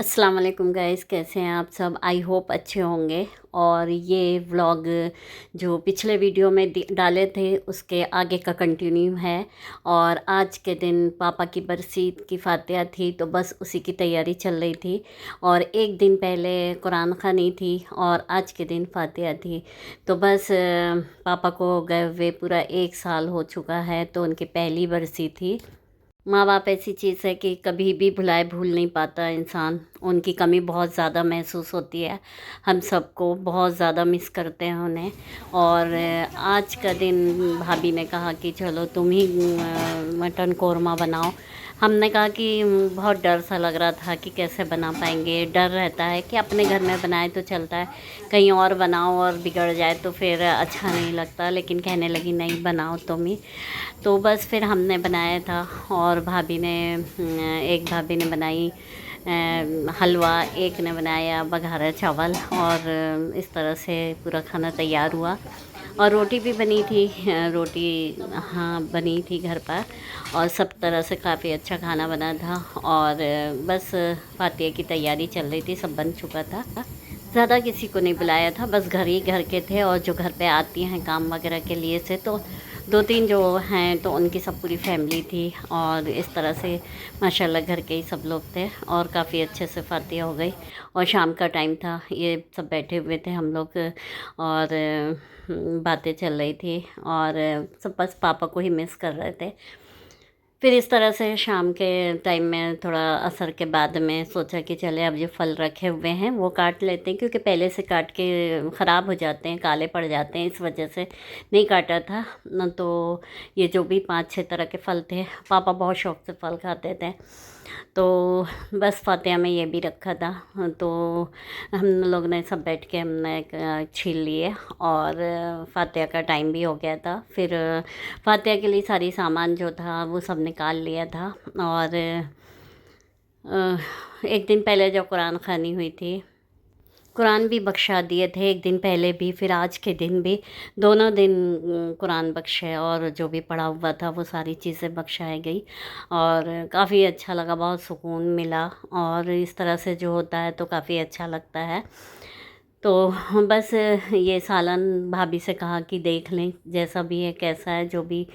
अस्सलाम वालेकुम गाइस, कैसे हैं आप सब। आई होप अच्छे होंगे। और ये व्लॉग जो पिछले वीडियो में डाले थे उसके आगे का कंटिन्यू है। और आज के दिन पापा की बरसी की फातिहा थी, तो बस उसी की तैयारी चल रही थी। और एक दिन पहले कुरान ख़ानी थी और आज के दिन फातिहा थी। तो बस पापा को गए हुए पूरा 1 साल हो चुका है, तो उनकी पहली बरसी थी। माँ बाप ऐसी चीज़ है कि कभी भी भूल नहीं पाता इंसान। उनकी कमी बहुत ज़्यादा महसूस होती है। हम सबको बहुत ज़्यादा मिस करते हैं उन्हें। और आज का दिन भाभी ने कहा कि चलो तुम ही मटन कौरमा बनाओ। हमने कहा कि बहुत डर सा लग रहा था कि कैसे बना पाएंगे। डर रहता है कि अपने घर में बनाए तो चलता है, कहीं और बनाओ और बिगड़ जाए तो फिर अच्छा नहीं लगता। लेकिन कहने लगी नहीं, बनाओ तुम ही। तो बस फिर हमने बनाया था। और भाभी ने एक भाभी ने बनाई हलवा, एक ने बनाया बघारा चावल। और इस तरह से पूरा खाना तैयार हुआ। और रोटी भी बनी थी। रोटी हाँ बनी थी घर पर। और सब तरह से काफ़ी अच्छा खाना बना था। और बस फातिहा की तैयारी चल रही थी, सब बन चुका था। ज़्यादा किसी को नहीं बुलाया था, बस घर के थे। और जो घर पे आती हैं काम वगैरह के लिए से, तो 2-3 जो हैं तो उनकी सब पूरी फैमिली थी। और इस तरह से माशाल्लाह घर के ही सब लोग थे और काफ़ी अच्छे से फातिहा हो गई। और शाम का टाइम था, ये सब बैठे हुए थे हम लोग। और बातें चल रही थी। और सब बस पापा को ही मिस कर रहे थे। फिर इस तरह से शाम के टाइम में थोड़ा असर के बाद में सोचा कि चले अब जो फल रखे हुए हैं वो काट लेते हैं, क्योंकि पहले से काट के ख़राब हो जाते हैं, काले पड़ जाते हैं, इस वजह से नहीं काटा था न। तो ये जो भी 5-6 तरह के फल थे, पापा बहुत शौक़ से फल खाते थे, तो बस फातिहा में ये भी रखा था। तो हम लोग ने सब बैठ के हमने छील लिए। और फातिहा का टाइम भी हो गया था। फिर फातिहा के लिए सारी सामान जो था वो सब निकाल लिया था। और एक दिन पहले जो कुरान ख़ानी हुई थी, कुरान भी बख्शा दिए थे, एक दिन पहले भी फिर आज के दिन भी। दोनों दिन कुरान बख्शे और जो भी पढ़ा हुआ था वो सारी चीज़ें बख्शाई गई। और काफ़ी अच्छा लगा, बहुत सुकून मिला। और इस तरह से जो होता है तो काफ़ी अच्छा लगता है। तो बस ये सालन भाभी से कहा कि देख लें जैसा भी है, कैसा है जो भी।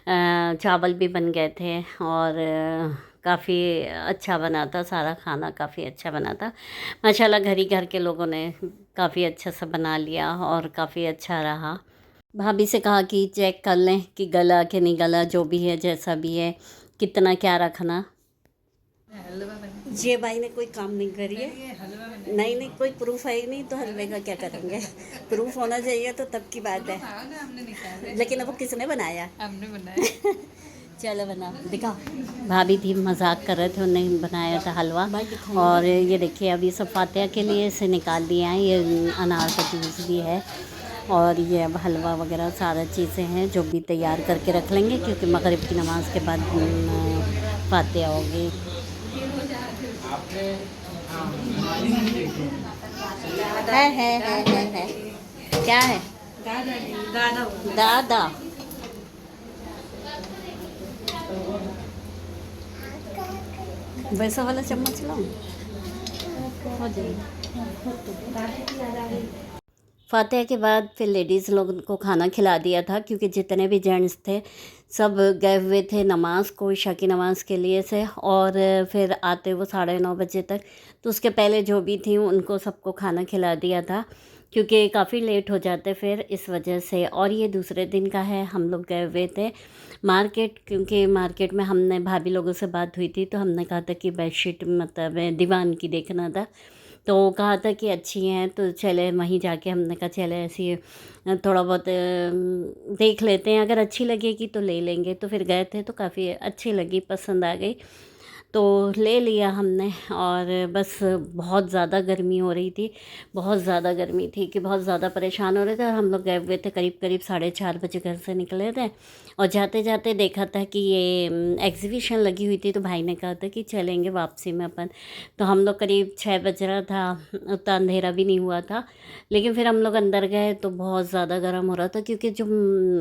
चावल भी बन गए थे। और काफ़ी अच्छा बना था, सारा खाना काफ़ी अच्छा बना था माशाल्लाह। घर के लोगों ने काफ़ी अच्छा सा बना लिया और काफ़ी अच्छा रहा। भाभी से कहा कि चेक कर लें कि गला कि नहीं गला, जो भी है जैसा भी है, कितना क्या रखना। ये भाई ने कोई काम नहीं करी है। नहीं नहीं, कोई प्रूफ है ही नहीं, तो हलवे का क्या करेंगे। प्रूफ होना चाहिए तो तब की बात है। लेकिन अब वो किसने बनाया? हमने बनाया। चलो बना दिखा। भाभी थी, मजाक कर रहे थे, उन्होंने बनाया था हलवा। और ये देखिए अभी सब फातिहा के लिए इसे निकाल दिया है। ये अनार का जूस भी है। और ये अब हलवा वगैरह सारा चीज़ें हैं जो भी तैयार करके रख लेंगे, क्योंकि मगरिब की नमाज़ के बाद फातिहा होगी। है क्या है? दादा दादा। वैसा वाला चम्मच लाऊं? हो जाएगी। फातिहा के बाद फिर लेडीज़ लोग को खाना खिला दिया था, क्योंकि जितने भी जेंट्स थे सब गए हुए थे नमाज़ को, इशा की नमाज़ के लिए से। और फिर आते वो 9:30 बजे तक। तो उसके पहले जो भी थी उनको सबको खाना खिला दिया था, क्योंकि काफ़ी लेट हो जाते फिर इस वजह से। और ये दूसरे दिन का है, हम लोग गए हुए थे मार्केट, क्योंकि मार्केट में हमने भाभी लोगों से बात हुई थी, तो हमने कहा था कि बेडशीट मतलब दीवान की देखना था। तो कहा था कि अच्छी हैं, तो चले वहीं जाके हमने कहा चले ऐसी थोड़ा बहुत देख लेते हैं, अगर अच्छी लगेगी तो ले लेंगे। तो फिर गए थे तो काफ़ी अच्छी लगी, पसंद आ गई, तो ले लिया हमने। और बस बहुत ज़्यादा गर्मी हो रही थी, बहुत ज़्यादा गर्मी थी कि बहुत ज़्यादा परेशान हो रहे थे। और हम लोग गए हुए थे करीब 4:30 बजे घर से निकले थे। और जाते जाते देखा था कि ये एग्ज़िबिशन लगी हुई थी, तो भाई ने कहा था कि चलेंगे वापसी में अपन। तो हम लोग करीब 6 बज रहा था, उतना अंधेरा भी नहीं हुआ था। लेकिन फिर हम लोग अंदर गए तो बहुत ज़्यादा गर्म हो रहा था, क्योंकि जो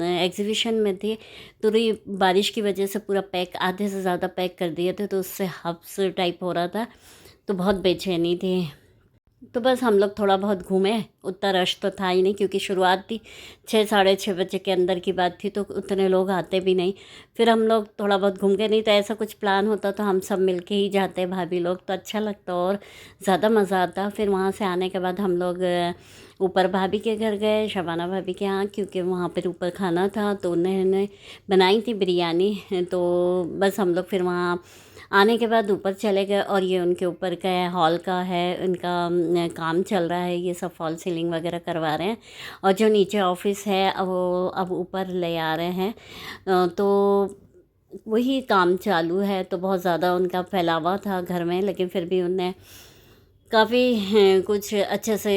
एग्ज़िबिशन में थी पूरी बारिश की वजह से पूरा पैक, आधे से ज़्यादा पैक कर दिए थे, तो उससे हब्स टाइप हो रहा था। तो बहुत बेचैनी थी। तो बस हम लोग थोड़ा बहुत घूमे, उतना रश तो था ही नहीं क्योंकि शुरुआत थी, 6 साढ़े 6 बजे के अंदर की बात थी, तो उतने लोग आते भी नहीं। फिर हम लोग थोड़ा बहुत घूम गए, नहीं तो ऐसा कुछ प्लान होता तो हम सब मिल के ही जाते भाभी लोग, तो अच्छा लगता और ज़्यादा मज़ा आता। फिर वहाँ से आने के बाद हम लोग ऊपर भाभी के घर गए, शबाना भाभी के यहाँ, क्योंकि वहाँ पर ऊपर खाना था तो उन्होंने बनाई थी बिरयानी। तो बस हम लोग फिर वहाँ आने के बाद ऊपर चले गए, और ये उनके ऊपर का है, हॉल का है, उनका काम चल रहा है, ये सब फॉल सीलिंग वगैरह करवा रहे हैं। और जो नीचे ऑफिस है वो अब ऊपर ले आ रहे हैं, तो वही काम चालू है। तो बहुत ज़्यादा उनका फैलावा था घर में, लेकिन फिर भी उनने काफ़ी कुछ अच्छे से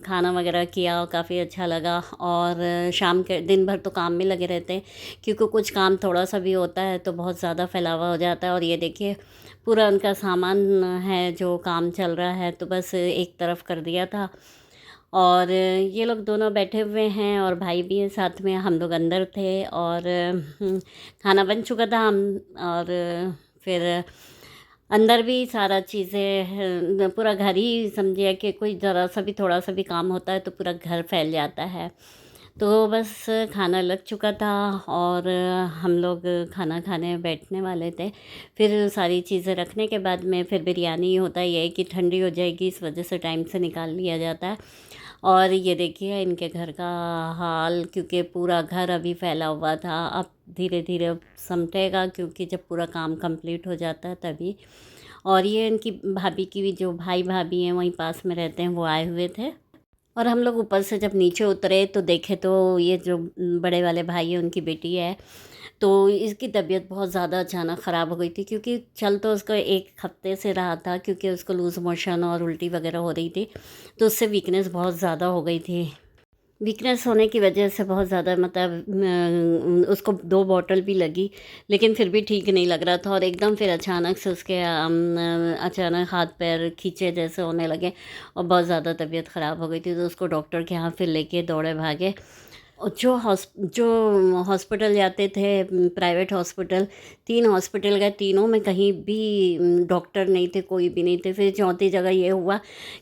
खाना वगैरह किया, काफ़ी अच्छा लगा। और शाम के दिन भर तो काम में लगे रहते हैं, क्योंकि कुछ काम थोड़ा सा भी होता है तो बहुत ज़्यादा फैलावा हो जाता है। और ये देखिए पूरा उनका सामान है जो काम चल रहा है, तो बस एक तरफ कर दिया था। और ये लोग दोनों बैठे हुए हैं और भाई भी है साथ में, हम लोग अंदर थे। और खाना बन चुका था हम, और फिर अंदर भी सारा चीज़ें, पूरा घर ही समझिए कि कोई ज़रा सा भी थोड़ा सा भी काम होता है तो पूरा घर फैल जाता है। तो बस खाना लग चुका था और हम लोग खाना खाने बैठने वाले थे। फिर सारी चीज़ें रखने के बाद में फिर बिरयानी होता ये है कि ठंडी हो जाएगी, इस वजह से टाइम से निकाल लिया जाता है। और ये देखिए इनके घर का हाल, क्योंकि पूरा घर अभी फैला हुआ था, अब धीरे धीरे समटेगा क्योंकि जब पूरा काम कंप्लीट हो जाता है तभी। और ये इनकी भाभी की भी, जो भाई भाभी हैं वहीं पास में रहते हैं, वो आए हुए थे। और हम लोग ऊपर से जब नीचे उतरे तो देखे तो ये जो बड़े वाले भाई हैं उनकी बेटी है, तो इसकी तबीयत बहुत ज़्यादा अचानक ख़राब हो गई थी, क्योंकि चल तो उसको एक हफ्ते से रहा था, क्योंकि उसको लूज़ मोशन और उल्टी वगैरह हो रही थी, तो उससे वीकनेस बहुत ज़्यादा हो गई थी। वीकनेस होने की वजह से बहुत ज़्यादा, मतलब उसको 2 बॉटल भी लगी, लेकिन फिर भी ठीक नहीं लग रहा था। और एकदम फिर अचानक से उसके अचानक हाथ पैर खींचे जैसे होने लगे और बहुत ज़्यादा तबीयत ख़राब हो गई थी, तो उसको डॉक्टर के यहाँ फिर लेके दौड़े भागे। और जो हॉस्पिटल जाते थे, प्राइवेट हॉस्पिटल, 3 हॉस्पिटल गए, तीनों में कहीं भी डॉक्टर नहीं थे, कोई भी नहीं थे। फिर चौथी जगह ये हुआ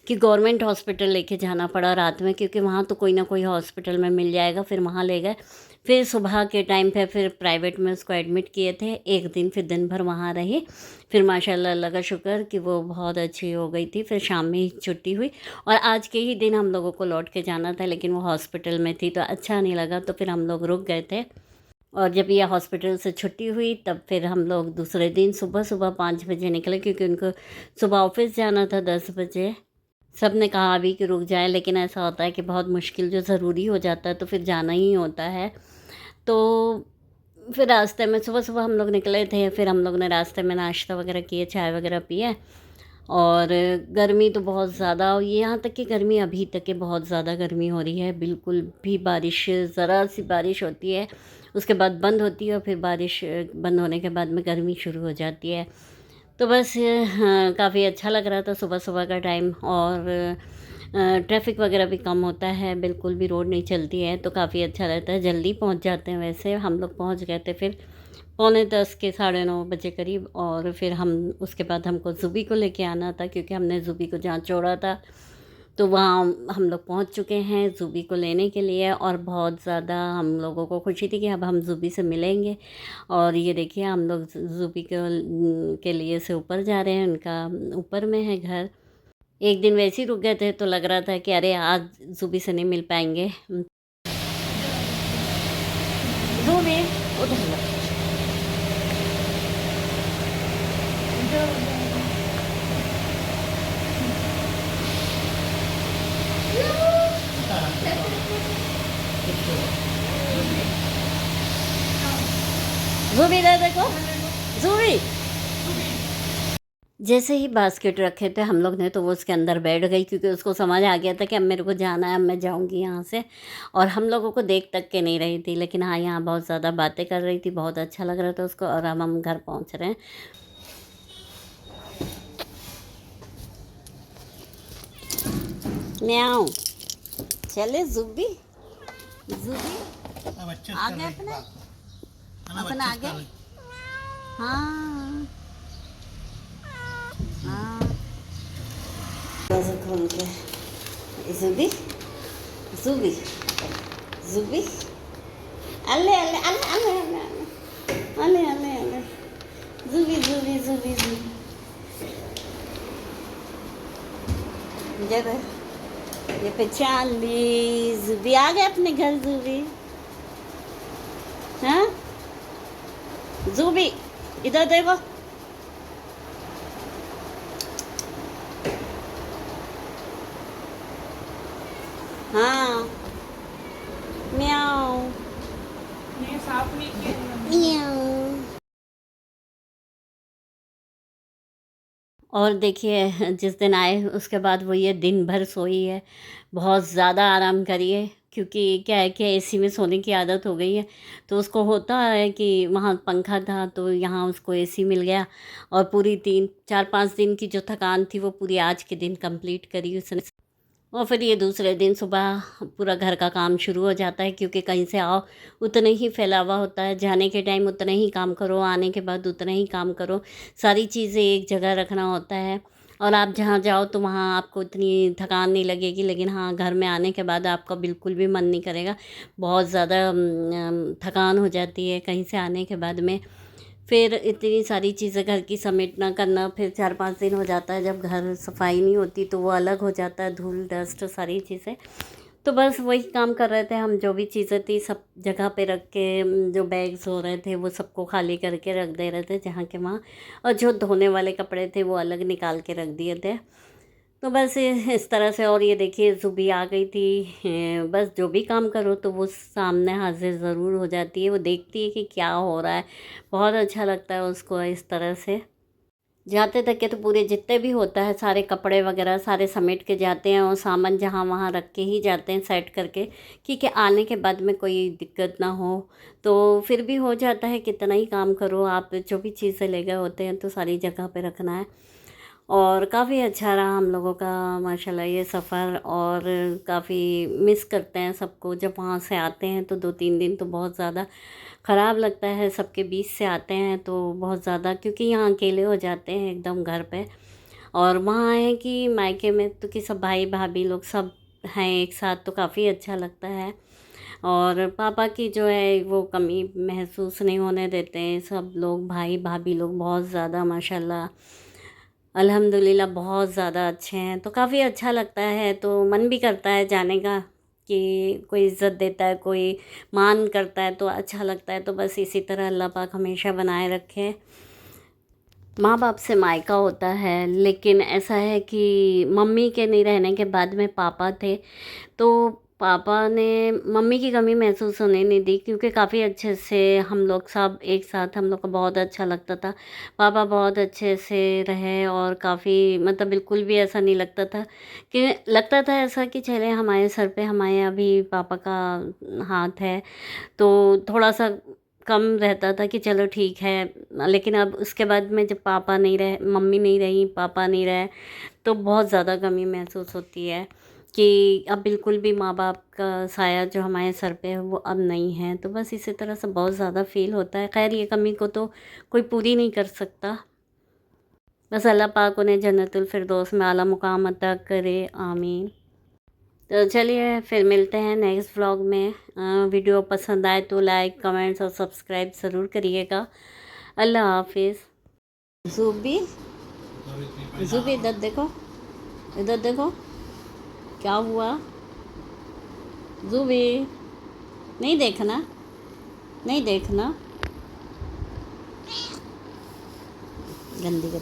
कि गवर्नमेंट हॉस्पिटल लेके जाना पड़ा रात में, क्योंकि वहाँ तो कोई ना कोई हॉस्पिटल में मिल जाएगा। फिर वहाँ ले गए, फिर सुबह के टाइम पे फिर प्राइवेट में उसको एडमिट किए थे एक दिन, फिर दिन भर वहाँ रही। फिर माशाल्लाह अल्लाह का शुक्र कि वो बहुत अच्छी हो गई थी। फिर शाम में ही छुट्टी हुई, और आज के ही दिन हम लोगों को लौट के जाना था, लेकिन वो हॉस्पिटल में थी तो अच्छा नहीं लगा, तो फिर हम लोग रुक गए थे। और जब ये हॉस्पिटल से छुट्टी हुई तब फिर हम लोग दूसरे दिन सुबह सुबह 5 बजे निकले, क्योंकि उनको सुबह ऑफिस जाना था 10 बजे। सब ने कहा अभी कि रुक जाए, लेकिन ऐसा होता है कि बहुत मुश्किल जो ज़रूरी हो जाता है तो फिर जाना ही होता है। तो फिर रास्ते में सुबह सुबह हम लोग निकले थे, फिर हम लोग ने रास्ते में नाश्ता वगैरह किए, चाय वगैरह पिए। और गर्मी तो बहुत ज़्यादा, और यहाँ तक कि गर्मी अभी तक के बहुत ज़्यादा गर्मी हो रही है, बिल्कुल भी बारिश, ज़रा सी बारिश होती है उसके बाद बंद होती है, और फिर बारिश बंद होने के बाद में गर्मी शुरू हो जाती है। तो बस हाँ, काफ़ी अच्छा लग रहा था सुबह सुबह का टाइम। और ट्रैफिक वगैरह भी कम होता है, बिल्कुल भी रोड नहीं चलती है, तो काफ़ी अच्छा रहता है, जल्दी पहुंच जाते हैं। वैसे हम लोग पहुंच गए थे फिर 9:45 के 9:30 बजे करीब। और फिर हम उसके बाद हमको ज़ुबी को लेके आना था, क्योंकि हमने ज़ुबी को जहाँ छोड़ा था तो वहाँ हम लोग पहुँच चुके हैं ज़ुबी को लेने के लिए। और बहुत ज़्यादा हम लोगों को खुशी थी कि अब हम ज़ुबी से मिलेंगे। और ये देखिए हम लोग ज़ुबी के लिए से ऊपर जा रहे हैं, उनका ऊपर में है घर। एक दिन वैसे ही रुक गए थे तो लग रहा था कि अरे आज ज़ुबी से नहीं मिल पाएंगे। ज़ुबी उधर लो। ज़ुबी इधर देखो, ज़ुबी। जैसे ही बास्केट रखे थे हम लोग ने तो वो उसके अंदर बैठ गई, क्योंकि उसको समझ आ गया था कि अब मेरे को जाना है, अब मैं जाऊंगी यहाँ से। और हम लोगों को देख तक के नहीं रही थी, लेकिन हाँ यहाँ बहुत ज़्यादा बातें कर रही थी, बहुत अच्छा लग रहा था उसको। और अब हम घर पहुँच रहे हैं। म्याऊं, चले ज़ुबी, ज़ुबी आ गए अपना आगे। हाँ हाँ, दरवाज़ा खोल के। ज़ुबी ज़ुबी ज़ुबी, अल्ले अल्ले अल्ले अल्ले अल्ले अल्ले अल्ले अल्ले, ज़ुबी ज़ुबी ज़ुबी ज़ुबी, जरा ये पहचान ली। ज़ुबी आ गए अपने घर। ज़ुबी, हाँ ज़ुबी इधर देखो। हाँ म्याऊ म्याऊ। और देखिए जिस दिन आए उसके बाद वो ये दिन भर सोई है, बहुत ज़्यादा आराम करी है, क्योंकि क्या है कि एसी में सोने की आदत हो गई है। तो उसको होता है कि वहाँ पंखा था तो यहाँ उसको एसी मिल गया, और पूरी 3 4 5 दिन की जो थकान थी वो पूरी आज के दिन कंप्लीट करी उसने। और फिर ये दूसरे दिन सुबह पूरा घर का काम शुरू हो जाता है, क्योंकि कहीं से आओ उतना ही फैलावा होता है, जाने के टाइम उतना ही काम करो, आने के बाद उतना ही काम करो, सारी चीज़ें एक जगह रखना होता है। और आप जहाँ जाओ तो वहाँ आपको इतनी थकान नहीं लगेगी, लेकिन हाँ घर में आने के बाद आपका बिल्कुल भी मन नहीं करेगा, बहुत ज़्यादा थकान हो जाती है कहीं से आने के बाद में। फिर इतनी सारी चीज़ें घर की समेटना करना, फिर 4 5 दिन हो जाता है जब घर सफाई नहीं होती तो वो अलग हो जाता है, धूल डस्ट सारी चीज़ें। तो बस वही काम कर रहे थे हम, जो भी चीज़ें थी सब जगह पे रख के, जो बैग्स हो रहे थे वो सबको खाली करके रख दे रहे थे जहाँ के वहाँ, और जो धोने वाले कपड़े थे वो अलग निकाल के रख दिए थे। तो बस इस तरह से। और ये देखिए ज़ुबी आ गई थी। बस जो भी काम करो तो वो सामने हाजिर ज़रूर हो जाती है, वो देखती है कि क्या हो रहा है, बहुत अच्छा लगता है उसको इस तरह से। जाते तक के तो पूरे जितने भी होता है सारे कपड़े वगैरह सारे समेट के जाते हैं, और सामान जहाँ वहाँ रख के ही जाते हैं सेट करके, क्योंकि आने के बाद में कोई दिक्कत ना हो। तो फिर भी हो जाता है, कितना ही काम करो आप, जो भी चीज़ें ले गए होते हैं तो सारी जगह पे रखना है। और काफ़ी अच्छा रहा हम लोगों का माशाल्लाह ये सफ़र, और काफ़ी मिस करते हैं सबको। जब वहाँ से आते हैं तो 2 3 दिन तो बहुत ज़्यादा ख़राब लगता है, सबके बीच से आते हैं तो बहुत ज़्यादा, क्योंकि यहाँ अकेले हो जाते हैं एकदम घर पे। और वहाँ है कि मायके में तो कि सब भाई भाभी लोग सब हैं एक साथ, तो काफ़ी अच्छा लगता है। और पापा की जो है वो कमी महसूस नहीं होने देते हैं सब लोग, भाई भाभी लोग बहुत ज़्यादा माशाल्लाह अल्हम्दुलिल्लाह बहुत ज़्यादा अच्छे हैं। तो काफ़ी अच्छा लगता है, तो मन भी करता है जाने का, कि कोई इज़्ज़त देता है, कोई मान करता है तो अच्छा लगता है। तो बस इसी तरह अल्लाह पाक हमेशा बनाए रखे। माँ बाप से मायका होता है, लेकिन ऐसा है कि मम्मी के नहीं रहने के बाद में पापा थे, तो पापा ने मम्मी की कमी महसूस होने नहीं दी, क्योंकि काफ़ी अच्छे से हम लोग सब एक साथ, हम लोग को बहुत अच्छा लगता था। पापा बहुत अच्छे से रहे, और काफ़ी मतलब बिल्कुल भी ऐसा नहीं लगता था कि, लगता था ऐसा कि चले हमारे सर पे हमारे अभी पापा का हाथ है, तो थोड़ा सा कम रहता था कि चलो ठीक है। लेकिन अब उसके बाद में जब पापा नहीं रहे, मम्मी नहीं रही, पापा नहीं रहे, तो बहुत ज़्यादा कमी महसूस होती है कि अब बिल्कुल भी माँ बाप का साया जो हमारे सर पे है वो अब नहीं है। तो बस इसी तरह से बहुत ज़्यादा फ़ील होता है। खैर ये कमी को तो कोई पूरी नहीं कर सकता, बस अल्लाह पाक उन्हें जन्नतुल फिरदौस में आला मुकाम अता करे, आमीन। तो चलिए फिर मिलते हैं नेक्स्ट व्लॉग में। वीडियो पसंद आए तो लाइक कमेंट्स और सब्सक्राइब ज़रूर करिएगा। अल्लाह हाफिज़। ज़ुबी ज़ुबी इधर देखो, इधर देखो क्या हुआ। ज़ुबी नहीं देखना, नहीं देखना, गंदी गंदी।